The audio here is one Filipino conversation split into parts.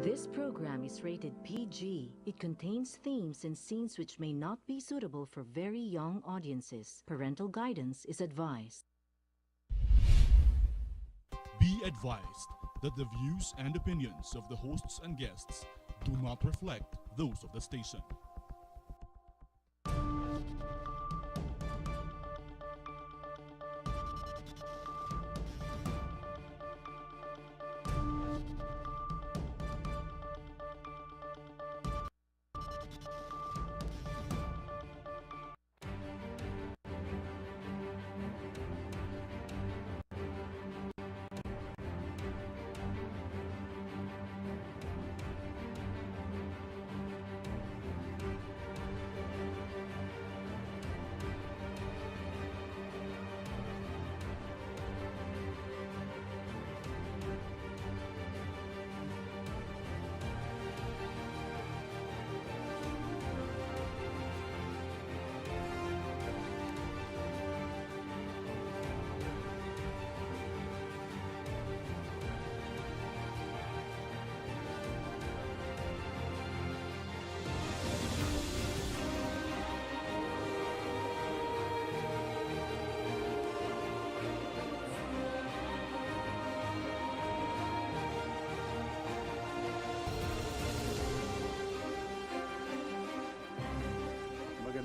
This program is rated PG. It contains themes and scenes which may not be suitable for very young audiences. Parental guidance is advised. Be advised that the views and opinions of the hosts and guests do not reflect those of the station.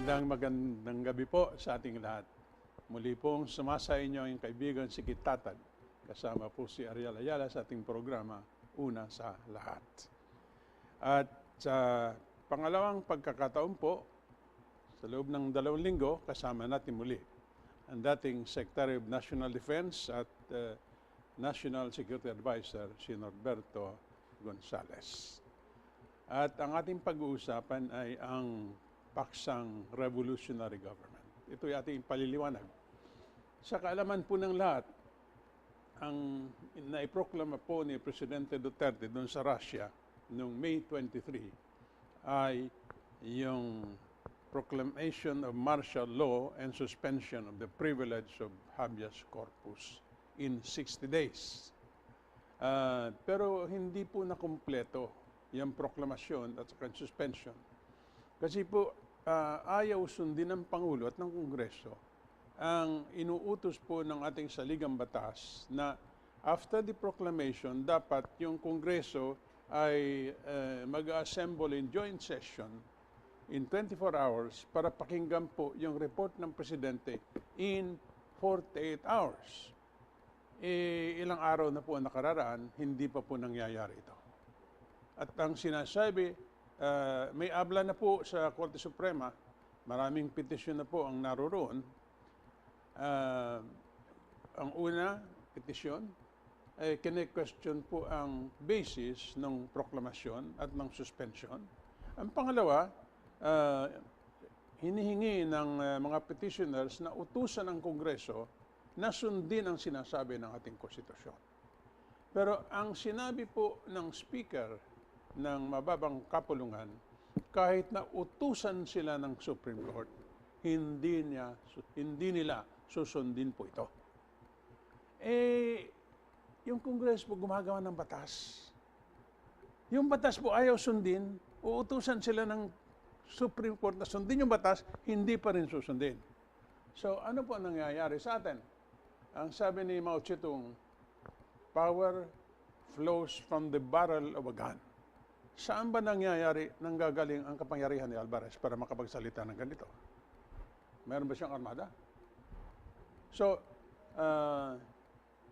Magandang gabi po sa ating lahat. Muli pong sumasa inyo ang kaibigan si Tatad. Kasama po si Ariel Ayala sa ating programa, Una sa Lahat. At sa pangalawang pagkakataon po, sa loob ng 2 linggo, kasama natin muli ang dating Secretary of National Defense at National Security Advisor, si Norberto Gonzales. At ang ating pag-uusapan ay ang paksang revolutionary government. Ito ay ating paliliwanag. Sa kaalaman po ng lahat, ang naiproklama po ni Presidente Duterte doon sa Russia noong May 23 ay yung proclamation of martial law and suspension of the privilege of habeas corpus in 60 days. Pero hindi po nakumpleto yung proklamasyon at saka suspension. Kasi po, ayaw sundin ng Pangulo at ng Kongreso ang inuutos po ng ating saligang batas na after the proclamation, dapat yung Kongreso ay mag-assemble in joint session in 24 hours para pakinggan po yung report ng Presidente in 48 hours. Ilang araw na po ang nakararaan, hindi pa po nangyayari ito. At ang sinasabi, may abla na po sa Korte Suprema, maraming petisyon na po ang naroroon. Ang una, petisyon, ay kine-question po ang basis ng proklamasyon at ng suspension. Ang pangalawa, hinihingi ng mga petitioners na utusan ng Kongreso na sundin ang sinasabi ng ating konstitusyon. Pero ang sinabi po ng Speaker ng mababang kapulungan, kahit na utusan sila ng Supreme Court, hindi nila susundin po ito. Yung Kongreso po gumagawa ng batas. Yung batas po ayaw sundin, uutusan sila ng Supreme Court na sundin yung batas, hindi pa rin susundin. So ano po nangyayari sa atin? Ang sabi ni Mao Zedong, power flows from the barrel of a gun. Saan ba nanggagaling ang kapangyarihan ni Alvarez para makapagsalita ng ganito? Meron ba siyang armada? So,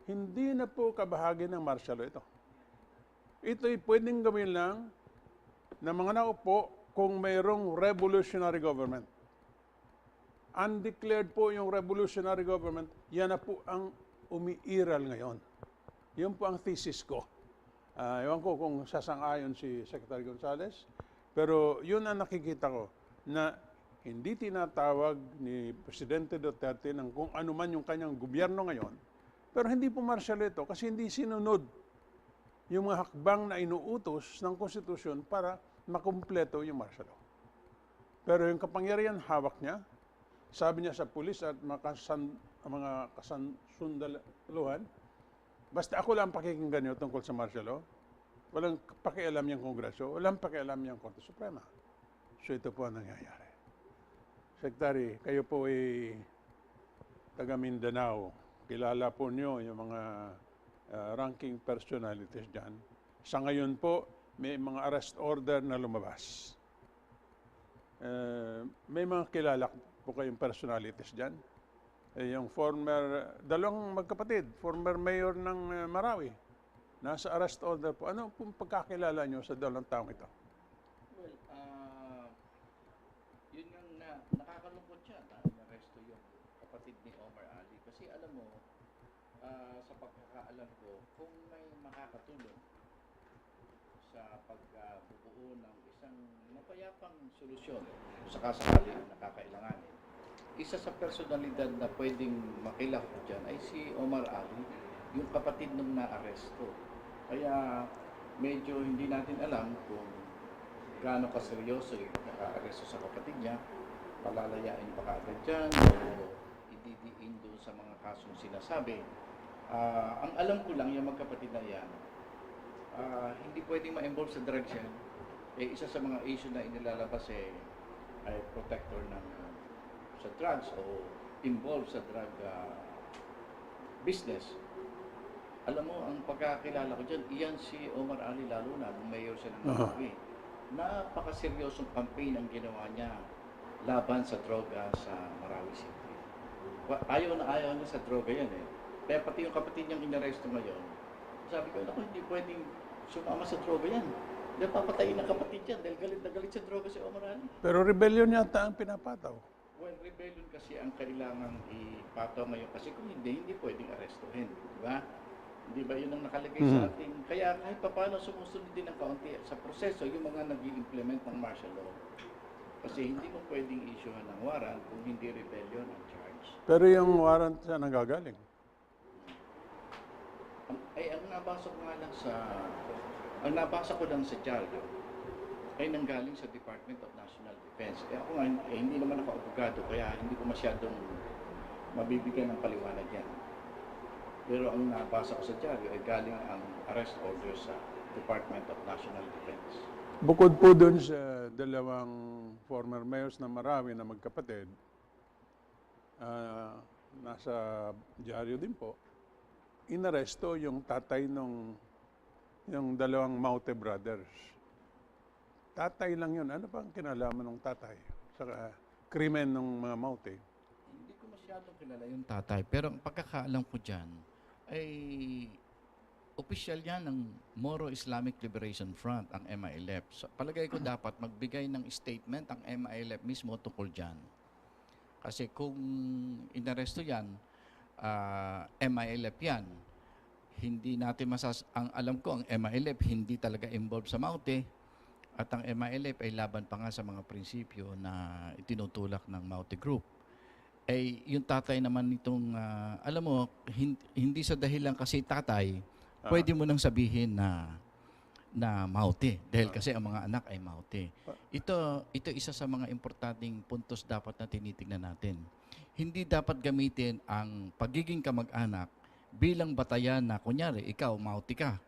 hindi na po kabahagi ng martial law ito. Ito'y pwedeng gawin lang ng mga naupo kung mayroong revolutionary government. Undeclared po yung revolutionary government, yan na po ang umiiral ngayon. Yun po ang thesis ko. Ewan ko kung sasang-ayon si Secretary Gonzales, pero yun ang nakikita ko na hindi tinatawag ni Presidente Duterte ng kung ano man yung kanyang gobyerno ngayon, pero hindi po martial ito kasi hindi sinunod yung mga hakbang na inuutos ng konstitusyon para makumpleto yung martial law. Pero yung kapangyarihan hawak niya, sabi niya sa pulis at mga kasundaluhan, basta ako lang pakikinggan niyo tungkol sa martial law. Walang pakialam yung Kongreso, walang pakialam yung Korte Suprema. So ito po ang nangyayari. Secretary, kayo po ay taga Mindanao. Kilala po nyo yung mga ranking personalities dyan. Sa ngayon po, may mga arrest order na lumabas. May mga kilala po kayong personalities dyan. Yung dalawang magkapatid, former mayor ng Marawi, nasa arrest order po. Ano pong pagkakilala nyo sa dalawang taong ito? Well, yun nga nakakalungkot siya na inaresto yung kapatid ni Omar Ali. Kasi alam mo, sa pagkakaalam ko, kung may makakatulong sa pagbubuo ng isang mapayapang solusyon sa kasakali na nakakailanganin, isa sa personalidad na pwedeng makilap dyan ay si Omar Ali, yung kapatid ng naaresto. Kaya medyo hindi natin alam kung gaano kaseryoso yung nakaaresto sa kapatid niya, palalayain ba kaagad dyan o ididiin doon sa mga kasong sinasabi. Ang alam ko lang, yung magkapatid na yan, hindi pwedeng ma-involve sa drugs yan. Isa sa mga issue na inilalabas ay protector ng sa drugs o involved sa drug business. Alam mo, ang pagkakilala ko dyan, iyan si Omar Ali lalo na, nung mayor siya ng Marawi. Napakaseryosong campaign ang ginawa niya laban sa droga sa Marawi City. Ayaw na ayaw niya sa droga yan eh. Kaya pati yung kapatid niyang inaresto ngayon, sabi ko, naku, hindi pwedeng sumama sa droga yan. Dahil papatayin ng kapatid yan dahil galit na galit sa droga si Omar Ali. Pero rebellion yata ang pinapataw. Well, rebellion kasi ang kailangang ipataw ngayon kasi kung hindi pwedeng arestuhin, di ba? Di ba yun ang nakalagay sa ating, kaya kahit paano sumusunod din ng kaunti sa proseso yung mga nag-i-implement ng martial law. Kasi hindi mo pwedeng issuehan ng warrant kung hindi rebellion ang charge. Pero yung warrant siya nagagaling. Ang nabasa ko lang sa diaryo ay nanggaling sa Department of National Defense. Ako nga, hindi naman ako abogado, kaya hindi ko masyadong mabibigyan ng paliwanag yan. Pero ang nabasa ko sa diaryo ay galing ang arrest order sa Department of National Defense. Bukod po dun sa dalawang former mayors na Marawi na magkapatid, nasa diaryo din po, inaresto yung tatay yung dalawang Maute brothers. Tatay lang yun. Ano pa ang kinalaman ng tatay sa krimen ng mga Maute? Hindi ko masyadong kilala yung tatay, pero ang pagkakaalam ko dyan ay opisyal yan ng Moro Islamic Liberation Front, ang MILF. So, palagay ko dapat magbigay ng statement ang MILF mismo tungkol dyan. Kasi kung inaresto yan, MILF yan, hindi natin ang alam ko, ang MILF hindi talaga involved sa Maute at ang MILF ay laban pa nga sa mga prinsipyo na itinutulak ng Maute Group. Yung tatay naman nitong, alam mo, hindi sa dahilan kasi tatay, pwede mo nang sabihin na Maute dahil kasi ang mga anak ay Maute. Ito isa sa mga importanteng puntos dapat na tinitingnan natin. Hindi dapat gamitin ang pagiging kamag-anak bilang batayan na, kunyari, ikaw, Maute ka.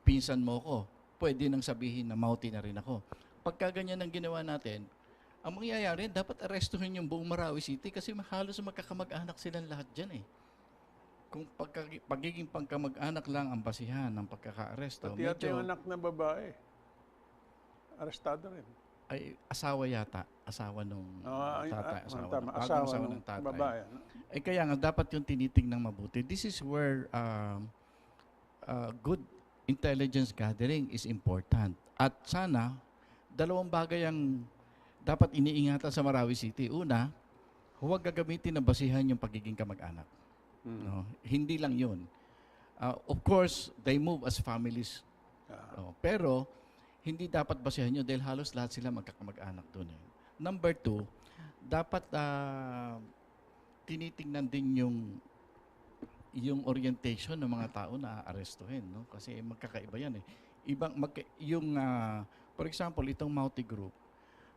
Pinsan mo ko. Pwede nang sabihin na Maute na rin ako. Pagka ganyan ang ginawa natin, ang mangyayari, dapat arestuhin yung buong Marawi City kasi halos magkakamag-anak silang lahat dyan eh. Kung pagiging pagkamag-anak lang ang basihan ng pagkaka-aresto, Pati yung anak na babae, arestado rin. Ay, asawa yata. Asawa nung tatay. Asawa ng tatay. babae. No? Kaya nga, dapat yung tinitingnan mabuti. This is where good intelligence gathering is important. At sana, dalawang bagay ang dapat iniingatan sa Marawi City. Una, huwag gagamitin na basihan yung pagiging kamag-anak. No? Hindi lang yun. Of course, they move as families. Pero, hindi dapat basihan nyo dahil halos lahat sila magkakamag-anak doon. Number 2, dapat tinitingnan din yung orientation ng mga tao na aarestuhin, no? Kasi magkakaiba yan eh. For example, itong Maute Group,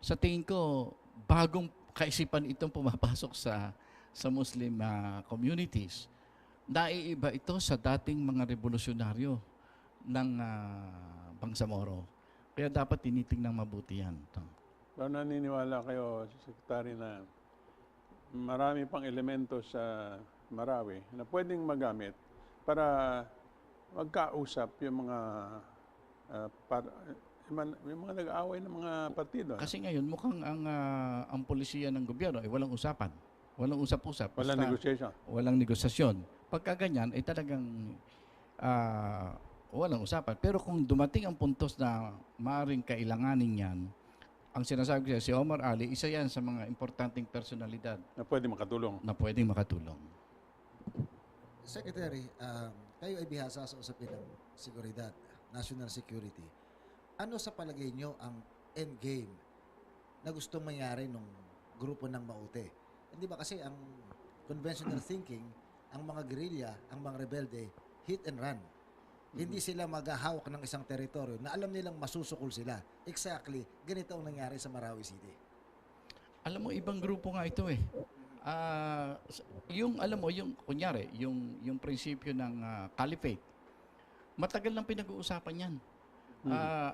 sa tingin ko, bagong kaisipan itong pumapasok sa Muslim communities. Naiiba ito sa dating mga revolusyonaryo ng Bangsamoro. Kaya dapat tinitingnan mabuti yan. So naniniwala kayo, Secretary, na marami pang elemento sa Marawi na pwedeng magamit para magkausap yung mga yung mga nag-aaway ng mga partido. Kasi ngayon mukhang ang polisiya ng gobyerno ay walang usapan. Walang usap-usap. Walang Basta negotiation. walang negosasyon. Pagka ganyan ay talagang walang usapan. Pero kung dumating ang puntos na maaaring kailanganin yan, ang sinasabi ko si Omar Ali, isa yan sa mga importanteng personalidad Na pwede makatulong. na pwedeng makatulong. Secretary, kayo ay bihasa sa usapin ng seguridad, national security. Ano sa palagay nyo ang endgame na gustong mangyari ng grupo ng Maute? Hindi ba kasi ang conventional thinking, ang mga guerrilla, ang mga rebelde, hit and run. Hindi sila maghahawak ng isang teritoryo na alam nilang masusukol sila. Exactly, ganito ang nangyari sa Marawi City. Alam mo, ibang grupo nga ito eh. Yung, alam mo, yung, kunyari, yung prinsipyo ng caliphate, matagal lang pinag-uusapan yan.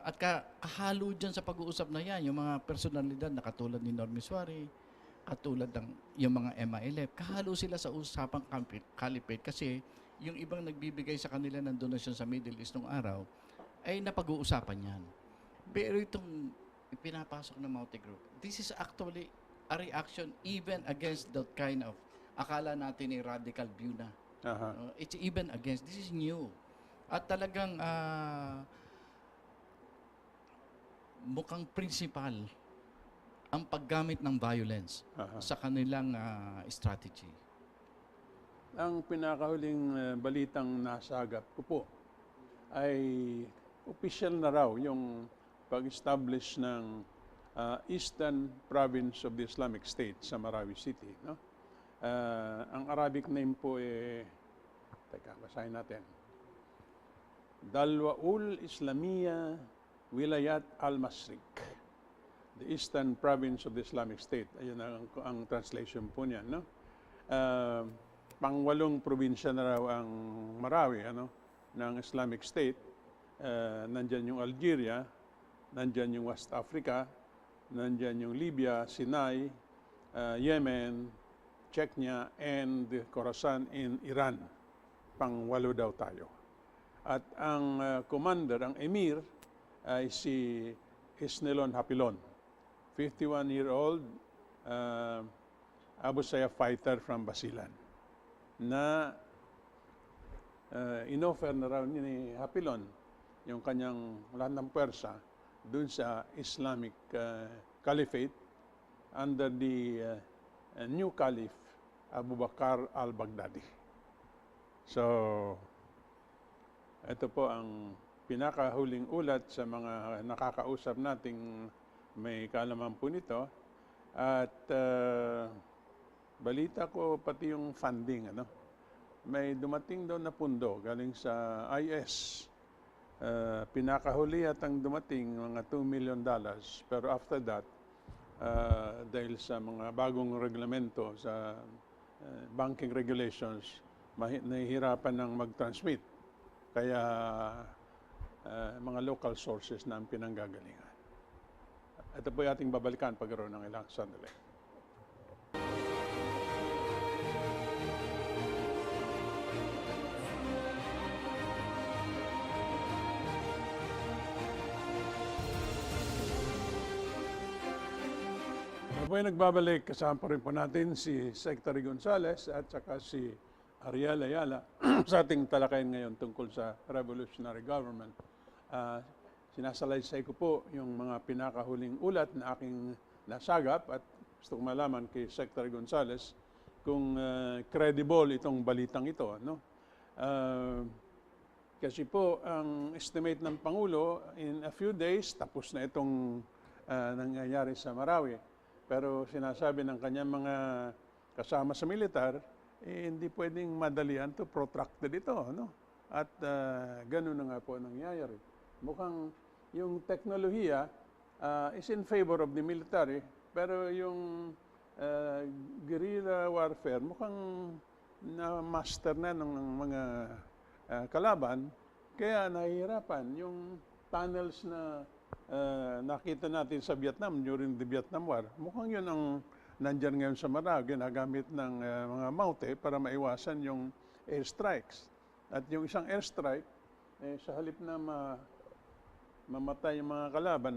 At kahalo dyan sa pag-uusap na yan, yung mga personalidad na katulad ni Normi Suarez, katulad ng yung mga MILF, kahalo sila sa usapang caliphate kasi yung ibang nagbibigay sa kanila ng donasyon sa Middle East nung araw ay napag-uusapan yan. Pero itong pinapasok ng Maute Group, this is actually a reaction even against that kind of akala natin ay radical view na. It's even against. This is new. At talagang mukhang principal ang paggamit ng violence sa kanilang strategy. Ang pinakahuling balitang nasagap ko po ay official na raw yung pag-establish ng Eastern Province of the Islamic State sa Marawi City. No? Ang Arabic name po basahin natin. Dalwaul Islamiyya Wilayat al-Masrik, the Eastern Province of the Islamic State. Ayun ang translation po niyan. No? Pangwalong probinsya na raw ang Marawi ng Islamic State. Nandyan yung Algeria, nandyan yung West Africa, nandyan yung Libya, Sinai, Yemen, Chechnya, and Khorasan in Iran. Pangwalo daw tayo. At ang commander, ang emir, ay si Isnilon Hapilon, 51-year-old Abu Sayyaf fighter from Basilan, na inoffer na raw ni Hapilon yung kanyang lahat ng pwersa dun sa Islamic Caliphate under the new Caliph Abu Bakr al-Baghdadi. So, ito po ang pinakahuling ulat sa mga nakakausap nating may kaalaman po nito. At balita ko pati yung funding, may dumating daw na pundo galing sa IS. Pinakahuli at ang dumating mga $2 million. Pero after that, dahil sa mga bagong reglamento sa banking regulations, nahihirapan ng mag-transmit. Kaya mga local sources na ang pinanggagalingan. Ito po yung ating babalikan pagkaroon ng ilang sandali. Ito po yung nagbabalik, kasama po rin po natin si Secretary Gonzales at saka si Ariel Ayala sa ating talakayan ngayon tungkol sa revolutionary government. Sinasalaysay ko po yung mga pinakahuling ulat na aking nasagap at gusto ko malaman kay Secretary Gonzales kung credible itong balitang ito. Kasi po, ang estimate ng Pangulo, in a few days, tapos na itong nangyayari sa Marawi. Pero sinasabi ng kanyang mga kasama sa militar, hindi pwedeng madalian to protracted ito. At gano'n na nga po nangyayari. Mukhang yung teknolohiya is in favor of the military, pero yung guerrilla warfare mukhang na-master na ng mga kalaban, Kaya nahihirapan yung tunnels na nakita natin sa Vietnam during the Vietnam War. Mukhang yun ang nandyan ngayon sa Marag, ginagamit ng mga Maute para maiwasan yung airstrikes. At yung isang airstrike, sa halip na mamatay yung mga kalaban,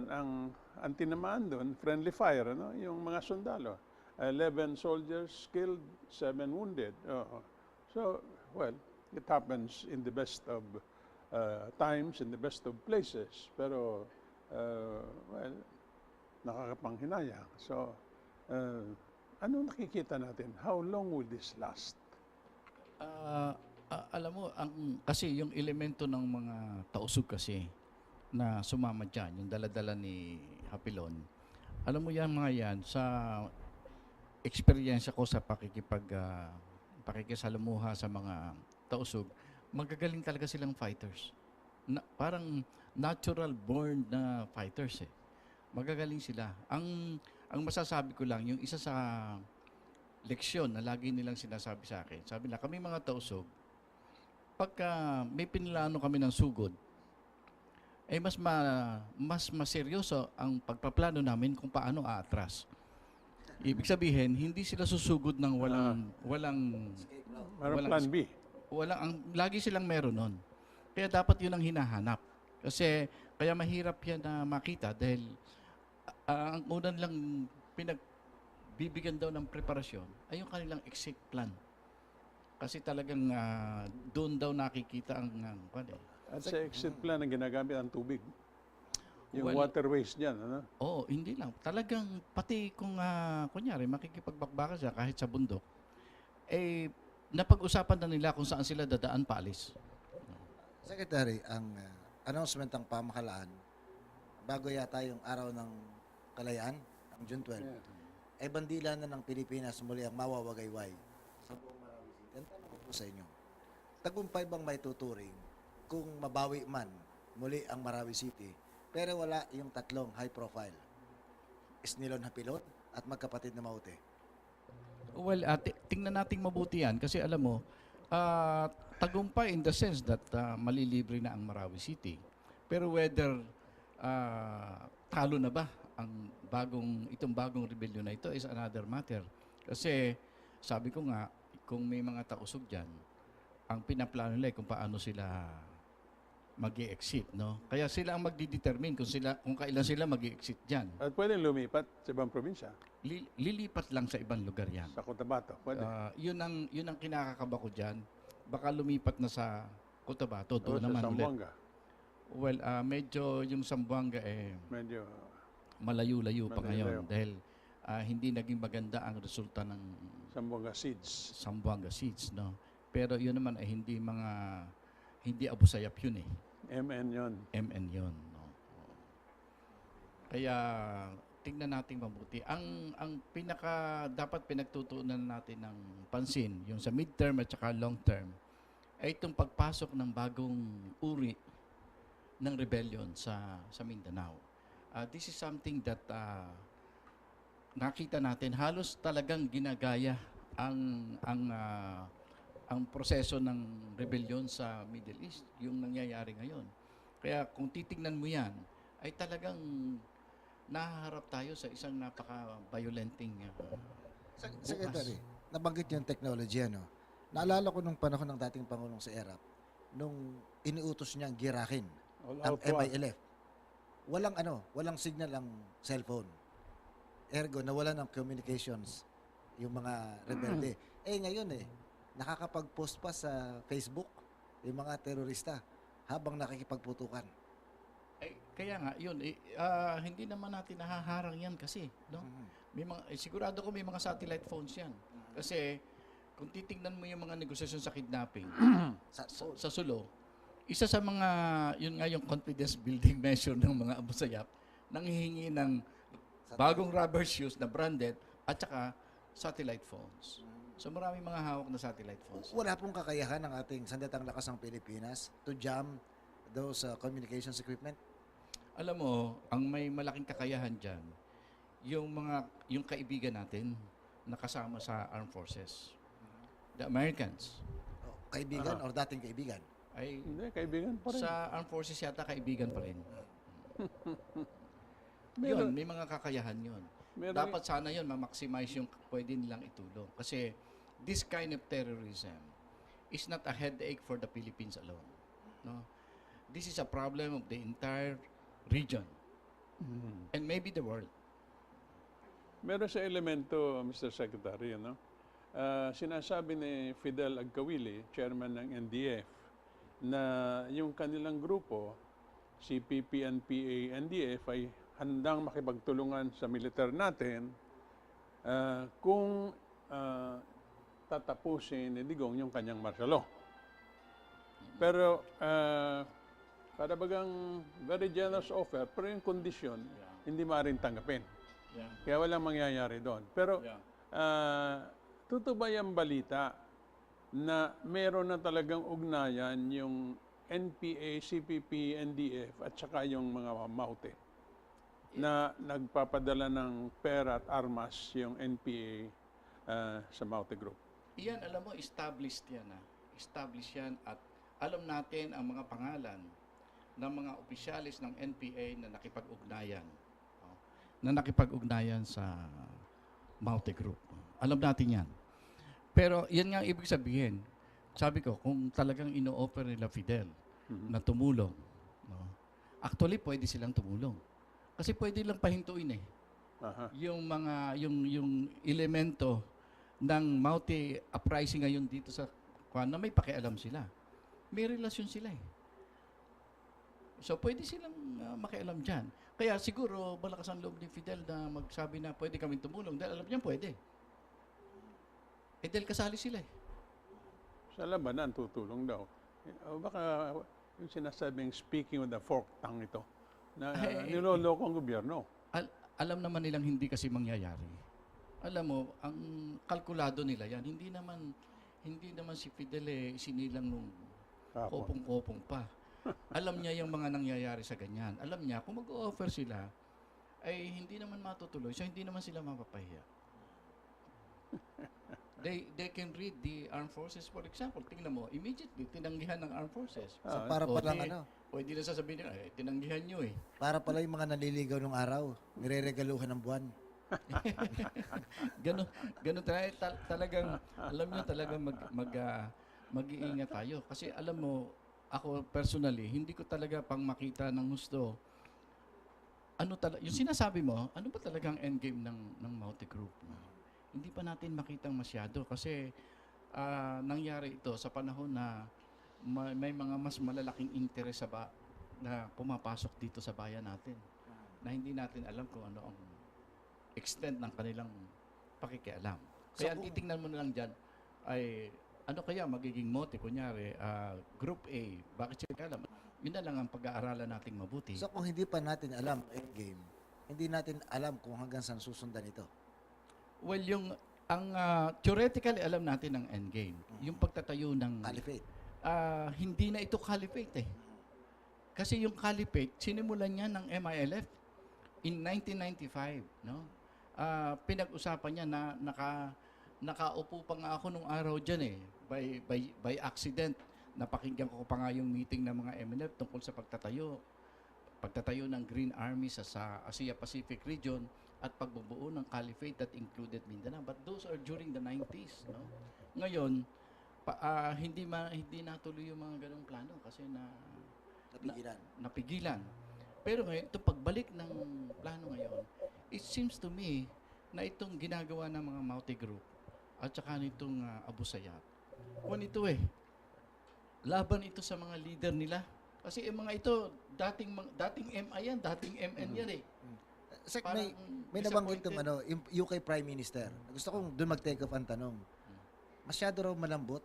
ang tinamaan doon, friendly fire, ano? Yung mga sundalo. 11 soldiers killed, 7 wounded. So, well, it happens in the best of times, in the best of places. Pero, well, nakakapanghinayang. So, ano nakikita natin? How long will this last? Alam mo, kasi yung elemento ng mga tausug kasi na sumama dyan, yung daladala ni Hapilon, alam mo yan mga yan, sa experience ko sa pakikisalamuha sa mga tausug, magagaling talaga silang fighters. Parang natural born na fighters eh. Magagaling sila. Ang masasabi ko lang, yung isa sa leksyon na lagi nilang sinasabi sa akin, sabi na, kami mga tausug, pagka may pinlano kami ng sugod, mas maseryoso ang pagpaplano namin kung paano aatras. Ibig sabihin, hindi sila susugod ng walang Plan B. lagi silang meron nun. Kaya dapat yun ang hinahanap. Kasi kaya mahirap yan na makita dahil ang unang lang pinagbibigyan daw ng preparasyon ay yung kanilang exit plan. Kasi talagang doon daw nakikita ang At sa exit plan ang ginagamit ang tubig. Yung waterways dyan, ano? Oo, hindi lang. Talagang pati kung kunyari makikipagbakbaka siya kahit sa bundok, napag-usapan na nila kung saan sila dadaan paalis. Secretary, ang announcement ng pamahalaan, bago yata yung araw ng kalayaan, ang June 12, ay bandila na ng Pilipinas muli ang mawawagayway sa buong Marawi City. Ang tanong ko po sa inyo, tagumpay bang may tuturing kung mabawi man muli ang Marawi City, pero wala yung tatlong high profile, Isnilon Hapilon at magkapatid na Maute? Well, tingnan nating mabuti yan kasi alam mo, tagumpay in the sense that malilibre na ang Marawi City. Pero whether talo na ba ang itong bagong rebellion na ito is another matter. Kasi sabi ko nga, kung may mga tausog dyan, ang pinaplano nila kung paano sila mag-i-exit, no? Kaya sila ang magdidetermine kung kailan sila mag-i-exit dyan. At pwedeng lumipat sa ibang probinsya. Lilipat lang sa ibang lugar yan. Sa Cotabato, pwede. Yun ang kinakakaba ko dyan. Baka lumipat na sa Cotabato. Doon Sa naman Zamboanga. ulit. Well, medyo yung Zamboanga Medyo malayo-layo pa malayo. ngayon. Dahil hindi naging maganda ang resulta ng Zamboanga Seeds. Zamboanga Seeds, no? Pero yun naman ay hindi Abu Sayyaf yun eh. MN yon. MN yun. No? Kaya tingnan natin mabuti. Ang dapat pinagtutuunan natin ng pansin, yung sa midterm at saka long term, ay itong pagpasok ng bagong uri ng rebellion sa Mindanao. This is something that nakita natin halos talagang ginagaya ang proseso ng rebellion sa Middle East, yung nangyayari ngayon. Kaya kung titingnan mo yan, ay talagang nahaharap tayo sa isang napaka-violenting Secretary, nabanggit yung technology, ano? Naalala ko nung panahon ng dating Pangulong sa ERAP, nung iniutos niya ang girahin ang MILF. Walang signal ang cellphone. Ergo, nawalan ng communications yung mga rebelde. Ngayon nakakapag-post pa sa Facebook yung mga terorista habang nakikipagputukan. Kaya nga, yun, hindi naman natin nahaharang yan kasi, no? May sigurado ko may mga satellite phones yan. Kasi, kung titingnan mo yung mga negosasyon sa kidnapping, sa Sulo, isa sa mga, yun nga yung confidence building measure ng mga Abu Sayyaf, nanghihingi ng bagong rubber shoes na branded at saka satellite phones. So maraming mga hawak na satellite phones. Wala pong kakayahan ng ating sandatang lakas ng Pilipinas to jam those communications equipment? Alam mo, ang may malaking kakayahan dyan, yung kaibigan natin na kasama sa armed forces. The Americans. Kaibigan or dating kaibigan? ay Hindi, kaibigan pa rin. sa armed forces yata kaibigan pa rin. Meron- Yun, may mga kakayahan yun. meron- Dapat sana yun, ma-maximize yung pwede nilang itulong. Kasi this kind of terrorism is not a headache for the Philippines alone. No? This is a problem of the entire region and maybe the world. Meron sa elemento, Mr. Secretary, ano? Sinasabi ni Fidel Agkawili, chairman ng NDF, na yung kanilang grupo, CPP, NPA, NDF, ay handang makipagtulungan sa militer natin kung tatapusin ni Digong yung kanyang martial law. Pero para bagang very generous offer, pero yung kondisyon, hindi maaaring tanggapin. Yeah. Kaya walang mangyayari doon. Pero totoo ba yung balita na meron na talagang ugnayan yung NPA, CPP, NDF at saka yung mga Maute na nagpapadala ng pera at armas yung NPA sa Maute Group? Iyan, alam mo, established yan. Established yan at alam natin ang mga pangalan ng mga opisyalis ng NPA na nakipag-ugnayan. Na nakipag-ugnayan sa Maute Group. Alam natin yan. Pero yan nga ang ibig sabihin. Sabi ko, kung talagang ino-offer nila Fidel na tumulong, no? Actually, pwede silang tumulong. Kasi pwede lang pahintuin yung mga, yung elemento ng Maute uprising ngayon dito sa na may pakialam sila. May relasyon sila So, pwede silang makialam dyan. Kaya siguro, malakas ang loob ni Fidel na magsabi na pwede kami tumulong. Dahil alam niya, pwede. Dahil kasali sila Sa labanan, tutulong daw. O baka yung sinasabing speaking with a forked tongue ito, na niloloko ang gobyerno. Alam naman nilang hindi kasi mangyayari. Alam mo, ang kalkulado nila yan, hindi naman si Fidel sinilang nung kopong-kopong pa. Alam niya yung mga nangyayari sa ganyan. Alam niya, kung mag-o-offer sila, ay hindi naman matutuloy. So, hindi naman sila mapapahiya. They can read the armed forces. For example, tingnan mo, immediately, tinanggihan ng armed forces. So para palang Pwede na sasabihin nila, tinanggihan nyo para pala yung mga naliligaw ng araw, nireregaluhan ng buwan. Ganun talagang, alam nyo talagang mag-iingat tayo. Kasi alam mo, ako personally, hindi ko talaga pang makita ng gusto. Yung sinasabi mo, ano ba talagang endgame ng Maute Group? Hindi pa natin makitang masyado kasi nangyari ito sa panahon na may mga mas malalaking interes na pumapasok dito sa bayan natin na hindi natin alam kung ano ang extent ng kanilang pakikialam. Kaya ang titingnan mo na lang dyan ay ano kaya magiging mote, kunyari, Group A, bakit sila alam? Yun na lang ang pag-aaralan nating mabuti. So kung hindi pa natin alam endgame, hindi natin alam kung hanggang saan susundan ito. Well, theoretically alam natin ang endgame. Yung pagtatayo ng Caliphate. hindi na ito caliphate Kasi yung caliphate, sinimulan niya ng MILF in 1995, no? Pinag-usapan niya na nakaupo pa nga ako nung araw diyan by accident. Napakinggan ko pa nga yung meeting ng mga MNF tungkol sa pagtatayo ng Green Army sa Asia Pacific region at pagbubuo ng caliphate that included Mindanao. But those are during the 90s, no? Ngayon, hindi natuloy yung mga ganong plano kasi napigilan. Pero ngayon, ito pagbalik ng plano ngayon, it seems to me na itong ginagawa ng mga Maute Group at saka nitong Abu Sayyaf, ito laban ito sa mga leader nila. Kasi yung mga ito, dating MI yan, dating MN yan Sek, may nabanggit itong yung UK Prime Minister. Gusto kong doon mag-take off ang tanong. Masyado raw malambot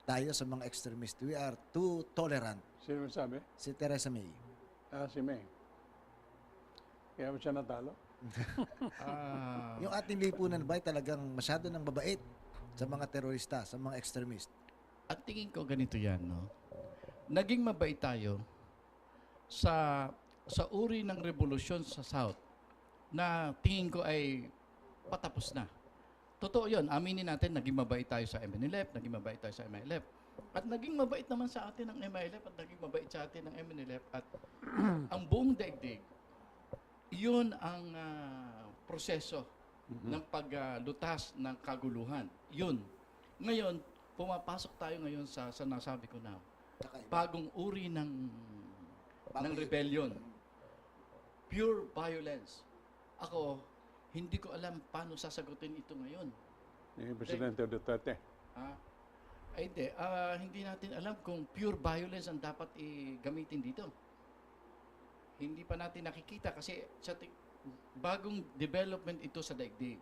tayo sa mga extremist. We are too tolerant. Sino sabi? Si Theresa May. Si May. Kaya ba siya natalo? Yung ating lipunan ba talagang masyado nang babait sa mga terorista, sa mga extremist? At tingin ko ganito yan, no? Naging mabait tayo sa uri ng revolusyon sa South na tingin ko ay patapos na. Totoo yun, aminin natin, naging mabait tayo sa MNLF, naging mabait tayo sa MILF. At naging mabait naman sa atin ang MILF at naging mabait sa atin ang MNLF at ang buong daigdig, yun ang proseso ng paglutas ng kaguluhan. Yun. Ngayon, pumapasok tayo ngayon sa nasabi ko na Kakaiba. bagong uri ng rebellion. Pure violence. Ako, hindi ko alam paano sasagutin ito ngayon. Ni Presidente Duterte. Ay hindi. Hindi natin alam kung pure violence ang dapat gamitin dito. Hindi pa natin nakikita kasi bagong development ito sa daigdig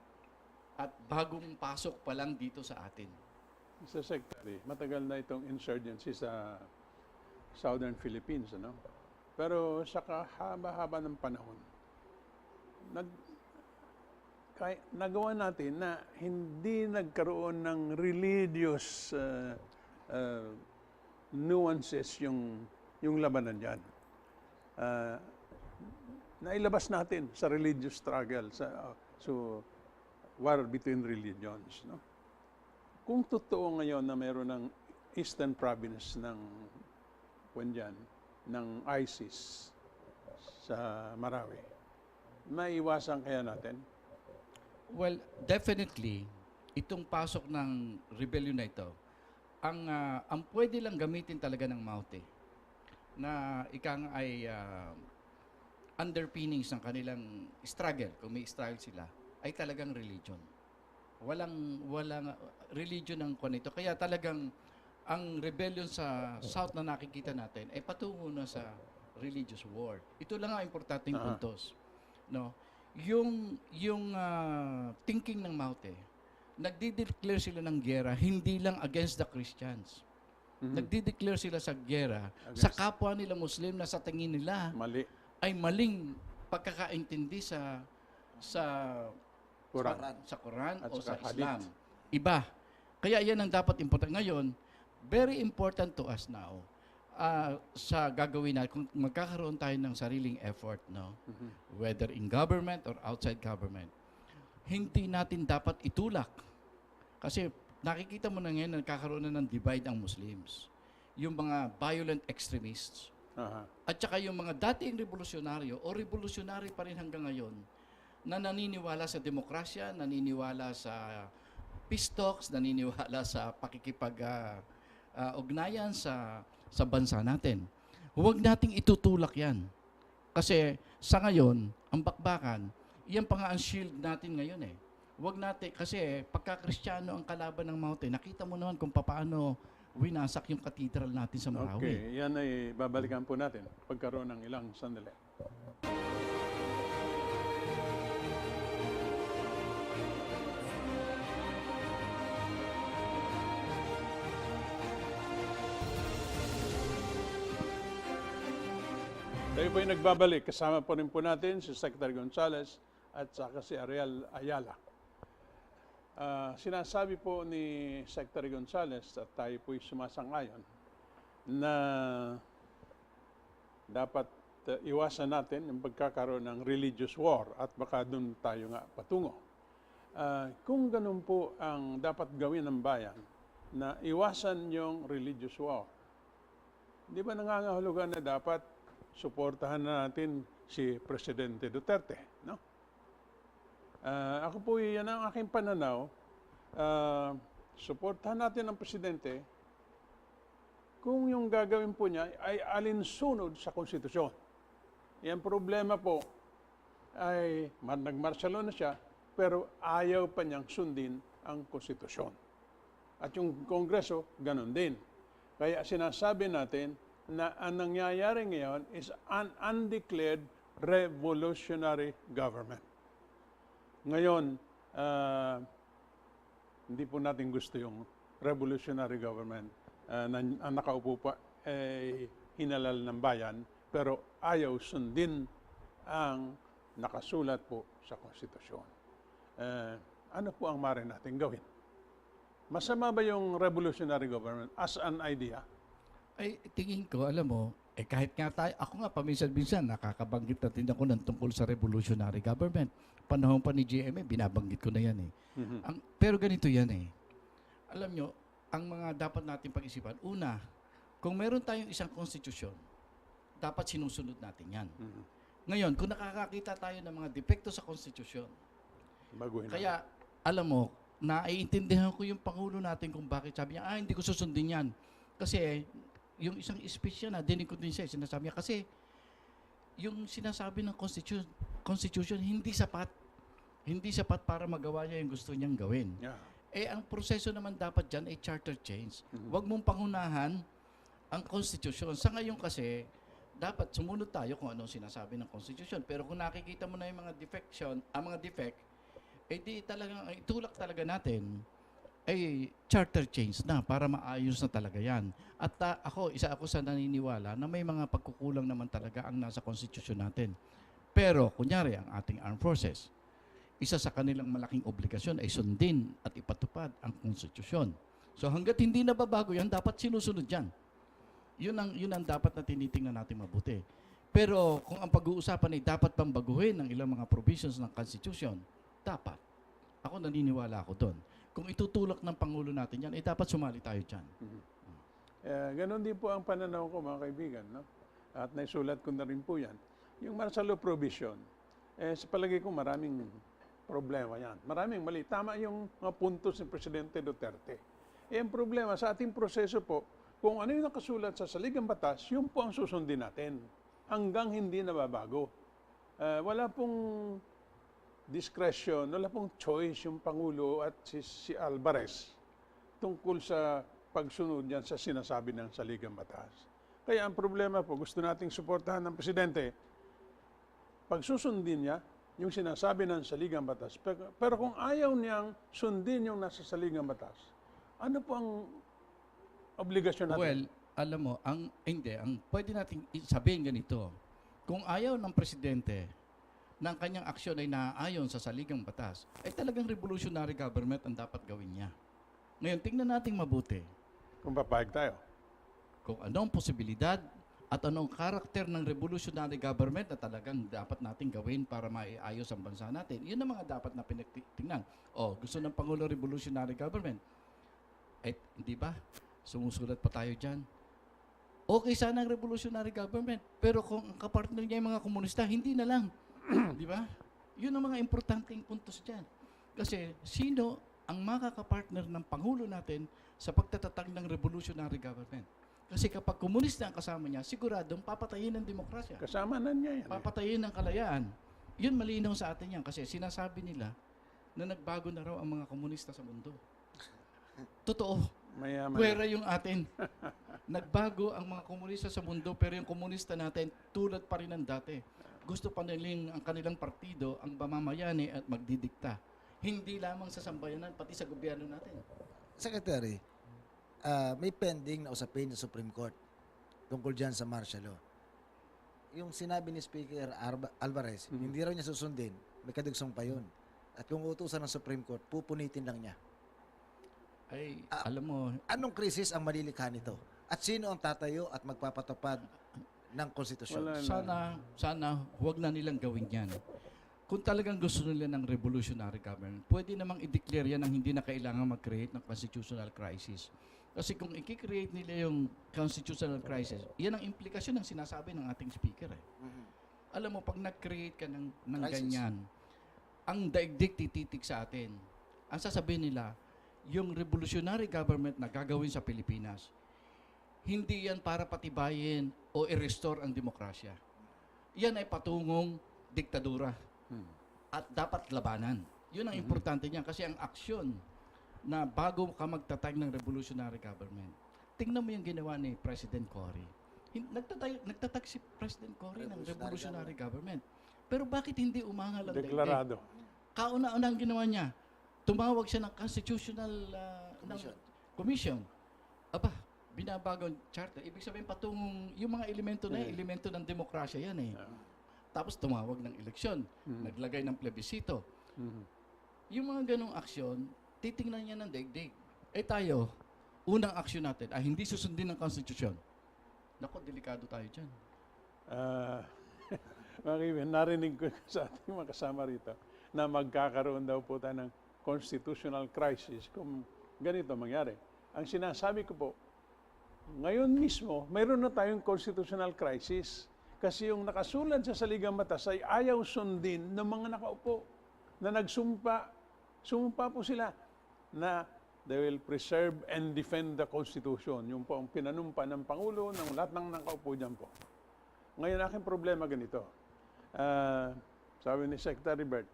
at bagong pasok pa lang dito sa atin. Sa Secretary, matagal na itong insurgency sa Southern Philippines, ano? Pero sa kahaba-haba ng panahon, nagawa natin na hindi nagkaroon ng religious nuances yung labanan dyan. Nailabas natin sa religious struggle, so war between religions, no? Kung totoo ngayon na mayroon ng Eastern Province ng ISIS sa Marawi, maiwasan kaya natin? Well, definitely, itong pasok ng rebellion na ito, ang pwede lang gamitin talaga ng Maute na ikang ay underpinnings ng kanilang struggle, kung may struggle sila, ay talagang religion. Walang religion ng kanito. Kaya talagang ang rebellion sa South na nakikita natin ay patungo na sa religious war. Ito lang ang importanteng puntos. No? Yung thinking ng Maute, nagdi-declare sila ng giyera hindi lang against the Christians. Nagdi-declare sila sa giyera sa kapwa nila Muslim na sa tingin nila Mali. ay maling pagkakaintindi sa Quran. sa Quran At o sa saka Islam. hadith. Iba. Kaya yan ang dapat important. Ngayon, very important to us now sa gagawin natin, kung magkakaroon tayo ng sariling effort, no? Whether in government or outside government, hindi natin dapat itulak. Kasi nakikita mo na ngayon, nagkakaroon na ng divide ang Muslims. Yung mga violent extremists. At saka yung mga dating revolusyonaryo o revolusyonary pa rin hanggang ngayon na naniniwala sa demokrasya, naniniwala sa peace talks, naniniwala sa pakikipag-ugnayan sa bansa natin. Huwag nating itutulak yan. Kasi sa ngayon, ang bakbakan, yan pa nga ang shield natin ngayon eh. Huwag natin, kasi pagka-Kristiyano ang kalaban ng Maute, nakita mo naman kung paano winasak yung cathedral natin sa Marawi. Okay, yan ay babalikan po natin pagkaroon ng ilang sandali. Tayo po ay nagbabalik. Kasama po rin po natin si Secretary Gonzales at saka si Ariel Ayala. Sinasabi po ni Secretary Gonzales at tayo po'y sumasang-ayon na dapat iwasan natin yung pagkakaroon ng religious war at baka doon tayo nga patungo. Kung ganun po ang dapat gawin ng bayan na iwasan yung religious war, di ba nangangahulugan na dapat suportahan na natin si Presidente Duterte, no? Ako po, yan ang aking pananaw. Suportahan natin ang Presidente kung yung gagawin po niya ay alinsunod sa konstitusyon. Yan problema po ay nagmarsyalo na siya pero ayaw pa niyang sundin ang konstitusyon. At yung Kongreso, ganun din. Kaya sinasabi natin na ang nangyayari ngayon is an undeclared revolutionary government. Ngayon, hindi po natin gusto yung revolutionary government na ang nakaupo pa ay hinalal ng bayan, pero ayaw sundin ang nakasulat po sa konstitusyon. Ano po ang maaari natin gawin? Masama ba yung revolutionary government as an idea? Ay, tingin ko, alam mo, kahit nga tayo, ako nga paminsan-minsan, nakakabanggit natin ako ng tungkol sa revolutionary government. Panahon pa ni GMA, binabanggit ko na yan eh. Pero ganito yan eh. Alam nyo, ang mga dapat natin pag-isipan, una, kung meron tayong isang konstitusyon, dapat sinusunod natin yan. Ngayon, kung nakakakita tayo ng mga depekto sa konstitusyon, Baguhin natin. kaya, alam mo, naiintindihan ko yung Pangulo natin kung bakit sabi niya, hindi ko susundin yan. Kasi, yung isang speech niya, dinig ko din siya, sinasabi niya, kasi, yung sinasabi ng constitution, hindi sapat. Hindi sapat para magawa niya yung gusto niyang gawin. Yeah. Ang proseso naman dapat dyan ay charter change. Huwag mong pangunahan ang constitution. Sa ngayon kasi, dapat sumunod tayo kung anong sinasabi ng constitution. Pero kung nakikita mo na yung mga defect, di talagang, itulak talaga natin, charter change na para maayos na talaga yan. At isa ako sa naniniwala na may mga pagkukulang naman talaga ang nasa constitution natin. Pero, kunyari, ang ating armed forces, isa sa kanilang malaking obligasyon ay sundin at ipatupad ang konstitusyon. So hanggat hindi nababago yan, dapat sinusunod yan. Yun ang dapat na tinitingnan natin mabuti. Pero kung ang pag-uusapan ay dapat pang baguhin ng ilang mga provisions ng Constitution, dapat. Ako naniniwala ako doon. Kung itutulak ng Pangulo natin yan, dapat sumali tayo dyan. Ganon din po ang pananaw ko, mga kaibigan. No? At naisulat ko na rin po yan. Yung martial law provision, sa palagay ko maraming problema yan. Maraming mali. Tama yung mga puntos ni Presidente Duterte. Ang problema sa ating proseso po, kung ano yung nakasulat sa saligang batas, yun po ang susundin natin. Hanggang hindi nababago. Wala pong discretion, wala pong choice yung Pangulo at si Alvarez tungkol sa pagsunod yan sa sinasabi ng saligang batas. Kaya ang problema po, gusto nating suportahan ng Presidente, pagsusundin niya yung sinasabi ng saligang batas. Pero kung ayaw niyang sundin yung nasa saligang batas, ano po ang obligasyon natin? Well, alam mo, ang pwede nating sabihin ganito, kung ayaw ng Presidente ng kanyang aksyon ay naaayon sa saligang batas, ay talagang revolutionary government ang dapat gawin niya. Ngayon, tingnan natin mabuti Kung papayag tayo. kung anong posibilidad at anong karakter ng revolutionary government na talagang dapat natin gawin para maiayos ang bansa natin. Yun ang mga dapat na pinagtingnan. Gusto ng Pangulo revolutionary government. Hindi ba? Sumusulat pa tayo dyan. Okay sana ang revolutionary government, pero kung ang kapartner niya yung mga komunista, hindi na lang. Di ba? Yun ang mga importanteng puntos dyan. Kasi sino ang makakapartner ng Pangulo natin sa pagtatatag ng revolutionary government? Kasi kapag komunista ang kasama niya, siguradong papatayin ng demokrasya. Kasama na niya yan. Papatayin ng kalayaan. Yun malinaw sa atin yan kasi sinasabi nila na nagbago na raw ang mga komunista sa mundo. Totoo. Mayaman. Pwera yung atin. Nagbago ang mga komunista sa mundo pero yung komunista natin tulad pa rin ng dati. Gusto pa nilang ang kanilang partido ang mamamayani at magdidikta. Hindi lamang sa sambayanan, pati sa gobyerno natin. Secretary, may pending na usapin sa Supreme Court tungkol dyan sa martial law. Yung sinabi ni Speaker Alvarez, hindi raw niya susundin, may kadugsong pa yun. At kung utusan ng Supreme Court, pupunitin lang niya. Alam mo, Anong krisis ang malilikha nito? At sino ang tatayo at magpapatupad ng konstitusyon? Wala na. sana huwag na nilang gawin yan. Kung talagang gusto nila ng revolutionary government, pwede namang i-declare yan ng hindi na kailangan mag-create ng constitutional crisis. Kasi kung i-create nila yung constitutional crisis, yan ang implikasyon ng sinasabi ng ating speaker. Alam mo, pag nag-create ka ng Crisis. ganyan, ang daigdig tititig sa atin. Ang sasabihin nila, yung revolutionary government na gagawin sa Pilipinas, hindi yan para patibayin o i-restore ang demokrasya. Yan ay patungong diktadura. At dapat labanan. Yun ang importante niyan kasi ang aksyon na bago ka magtatag ng revolutionary government, tingnan mo yung ginawa ni President Cory. Nagtatag si President Cory ng revolutionary government. Pero bakit hindi umangal ang Deklarado. Kauna-una ang ginawa niya, tumawag siya ng constitutional commission. Aba, binabago ang charter. Ibig sabihin patungong yung mga elemento na elemento ng demokrasya yan eh. Tapos tumawag ng eleksyon, naglagay ng plebisito. Yung mga ganong aksyon, titingnan niya ng daigdig. Tayo, unang aksyon natin ay hindi susundin ng konstitusyon. Naku, delikado tayo dyan. Mga kaibigan, narinig ko sa ating mga kasama rito na magkakaroon daw po tayo ng constitutional crisis kung ganito mangyari. Ang sinasabi ko po, ngayon mismo, mayroon na tayong constitutional crisis. Kasi yung nakasulat sa saligang batas ay ayaw sundin ng mga nakaupo na nagsumpa. Sumpa po sila na they will preserve and defend the Constitution. Yung po ang pinanumpa ng Pangulo, ng lahat ng nakaupo dyan po. Ngayon, aking problema ganito. Sabi ni Secretary Bert,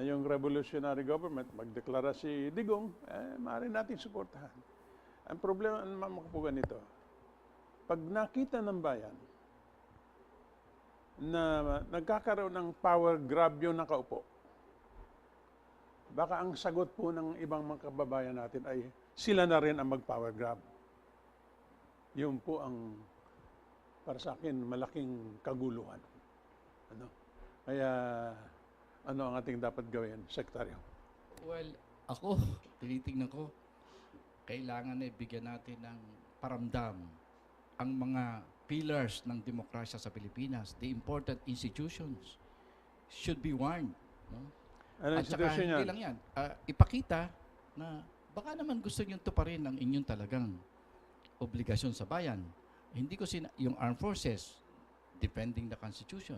yung revolutionary government, magdeklara si Digong, maaari natin suportahan. Ang problema naman po ganito, pag nakita ng bayan na nagkakaroon ng power grab yung nakaupo, baka ang sagot po ng ibang mga kababayan natin ay sila na rin ang mag-power grab. Yun po ang, para sa akin, malaking kaguluhan. Ano? Kaya, ano ang ating dapat gawin, Sekretaryo? Well, ako, tinitingnan ko, kailangan na ibigyan natin ng paramdam ang mga pillars ng demokrasya sa Pilipinas, the important institutions should be warned. No? Ano At saka institution hindi yan? lang yan, ipakita na baka naman gusto nyo tuparin ang inyong talagang obligasyon sa bayan. Hindi ko yung armed forces, defending the Constitution,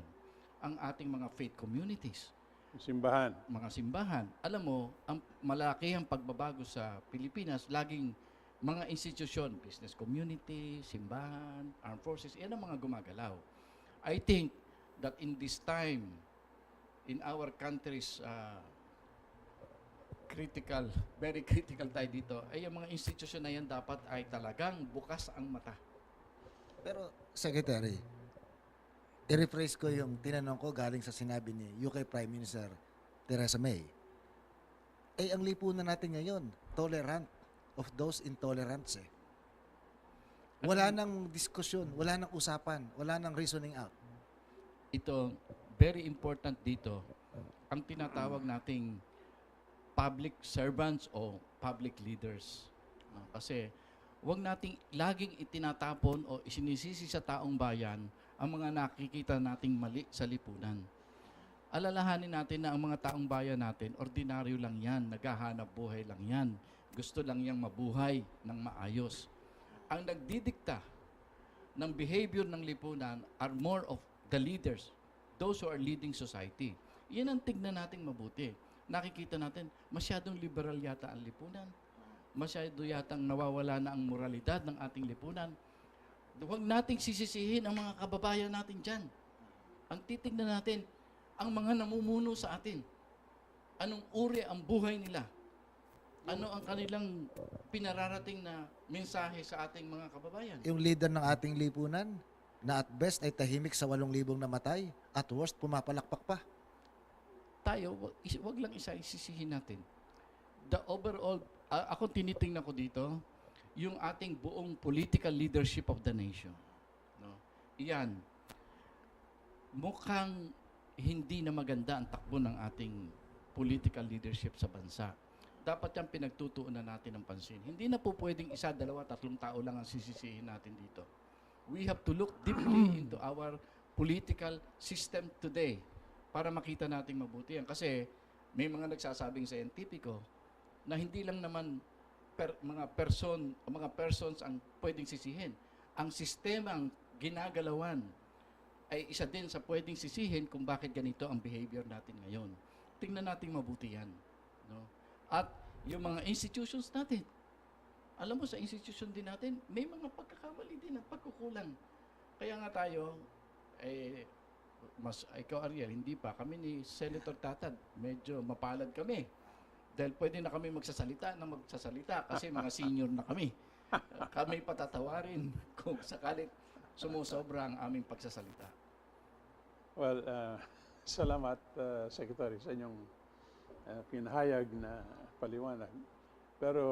ang ating mga faith communities, Simbahan. mga simbahan. Alam mo, ang malakihang pagbabago sa Pilipinas, laging mga institusyon, business community, simbahan, armed forces, yan ang mga gumagalaw. I think that in this time, in our country's critical, very critical tayo dito, ay yung mga institusyon na yan dapat ay talagang bukas ang mata. Pero, Secretary, i-rephrase ko yung tinanong ko galing sa sinabi ni UK Prime Minister Theresa May. Ang lipunan natin ngayon, tolerant of those intolerants eh. Wala nang diskusyon, wala nang usapan, wala nang reasoning out. Ito, very important dito, ang tinatawag nating public servants o public leaders. Kasi huwag nating laging itinatapon o isinisisi sa taong bayan ang mga nakikita nating mali sa lipunan. Alalahanin natin na ang mga taong bayan natin, ordinaryo lang yan, naghahanap buhay lang yan. Gusto lang niyang mabuhay ng maayos. Ang nagdidikta ng behavior ng lipunan are more of the leaders, those who are leading society. Yan ang tignan natin mabuti. Nakikita natin, masyadong liberal yata ang lipunan. Masyado yatang nawawala na ang moralidad ng ating lipunan. Huwag nating sisisihin ang mga kababayan natin dyan. Ang titignan natin, ang mga namumuno sa atin. Anong uri ang buhay nila? Ano ang kanilang pinararating na mensahe sa ating mga kababayan? Yung leader ng ating lipunan, na at best ay tahimik sa 8,000 namatay, at worst, pumapalakpak pa. Tayo, wag lang isa isisihin natin. The overall, ako tinitingnan ko dito, yung ating buong political leadership of the nation. No? Iyan, mukhang hindi na maganda ang takbo ng ating political leadership sa bansa. Dapat yan pinagtutuunan natin ng pansin. Hindi na po pwedeng 1, 2, 3 tao lang ang sisisihin natin dito. We have to look deeply into our political system today para makita nating mabuti yan. Kasi may mga nagsasabing scientifico na hindi lang naman mga persons ang pwedeng sisihin. Ang sistemang ginagalawan ay isa din sa pwedeng sisihin kung bakit ganito ang behavior natin ngayon. Tingnan natin mabuti yan. No? At yung mga institutions natin, alam mo sa institution din natin, may mga pagkakamali din at pagkukulang. Kaya nga tayo, ikaw Ariel, hindi pa. Kami ni Senator Tatad, medyo mapalad kami. Dahil pwede na kami magsasalita kasi mga senior na kami. Kami patatawarin kung sakalit sumusobra ang aming pagsasalita. Well, salamat, Secretary, sa inyong pinahayag na paliwanag. Pero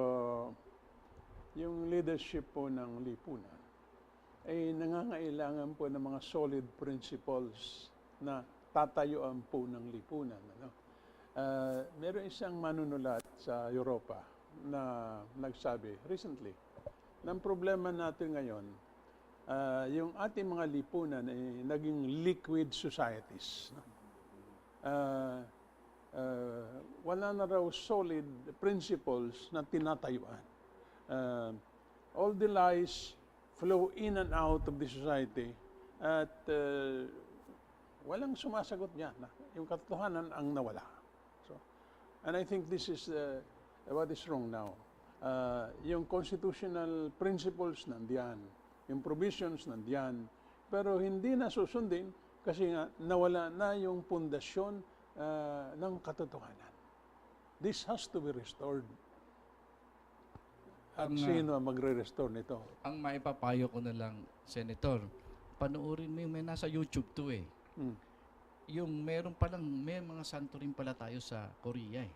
yung leadership po ng lipunan ay nangangailangan po ng mga solid principles na tatayuan po ng lipunan. Ano? Meron isang manunulat sa Europa na nagsabi recently ng problema natin ngayon, yung ating mga lipunan ay naging liquid societies. No? Wala na raw solid principles na tinatayuan. all the lies flow in and out of the society at walang sumasagot niya. Yung katotohanan ang nawala. So, and I think this is what is wrong now. Yung constitutional principles nandiyan, yung provisions nandiyan, pero hindi na susundin kasi nga nawala na yung pundasyon ng katotohanan. This has to be restored. At sino ang magre-restore nito? Ang maipapayo ko na lang, Senator, panoorin mo yung may nasa YouTube to eh. Yung meron palang, may mga santo rin pala tayo sa Korea eh.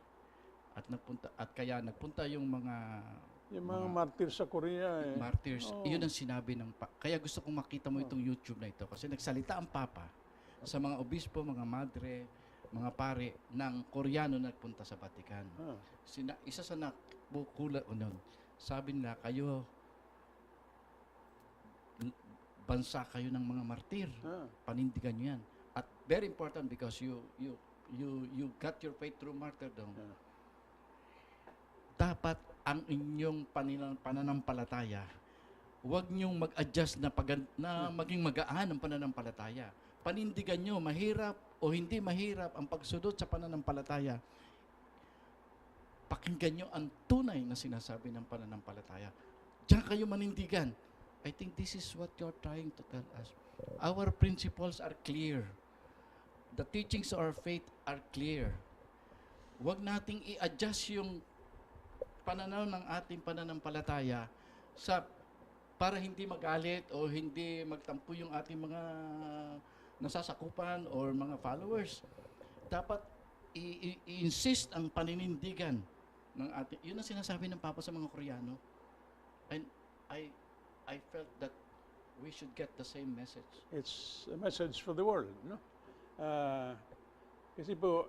At kaya nagpunta yung mga martyrs sa Korea eh. Martyrs. Yun ang sinabi ng kaya gusto kong makita mo itong YouTube na ito kasi nagsalita ang Papa sa mga obispo, mga madre, mga pare ng Koreano na nagpunta sa Vatican. Isa sa nakukula nun, sabi nila, kayo bansa kayo ng mga martir. Panindigan nyo yan. At very important because you got your faith through martyrdom. Dapat ang inyong pananampalataya, huwag nyong mag-adjust na maging magaan ang pananampalataya. Panindigan nyo, mahirap o hindi mahirap ang pagsunod sa pananampalataya. Pakinggan nyo ang tunay na sinasabi ng pananampalataya. Diyan kayo manindigan. I think this is what you're trying to tell us. Our principles are clear. The teachings of our faith are clear. Huwag nating i-adjust yung pananaw ng ating pananampalataya para hindi magalit o hindi magtampo yung ating mga nasasakupan or mga followers. Dapat i-insist ang paninindigan ng ating, yun ang sinasabi ng Papa sa mga Koreano. And I felt that we should get the same message. It's a message for the world, no? Kasi po,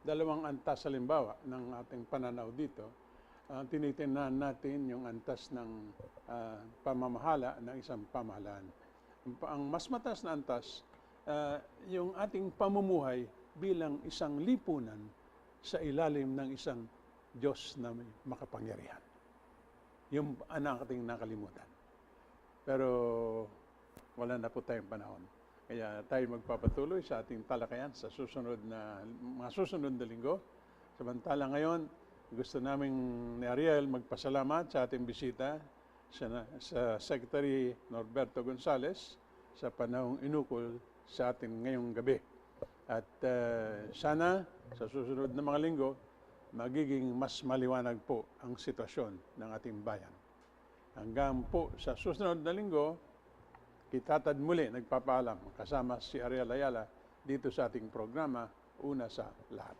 dalawang antas halimbawa ng ating pananaw dito, tinitingnan natin yung antas ng pamamahala ng isang pamahalaan. Ang mas mataas na antas, yung ating pamumuhay bilang isang lipunan sa ilalim ng isang Diyos na may makapangyarihan. Yung ating nakalimutan. Pero wala na po tayong panahon. Kaya tayo magpapatuloy sa ating talakayan sa mga susunod na linggo. Samantala ngayon, gusto naming ni Ariel magpasalamat sa ating bisita sa Secretary Norberto Gonzales sa panahong inukol sa atin ngayong gabi. At sana sa susunod na mga linggo, magiging mas maliwanag po ang sitwasyon ng ating bayan. Hanggang po sa susunod na linggo, Tatad muli nagpapaalam kasama si Ariel Ayala dito sa ating programa, Una sa Lahat.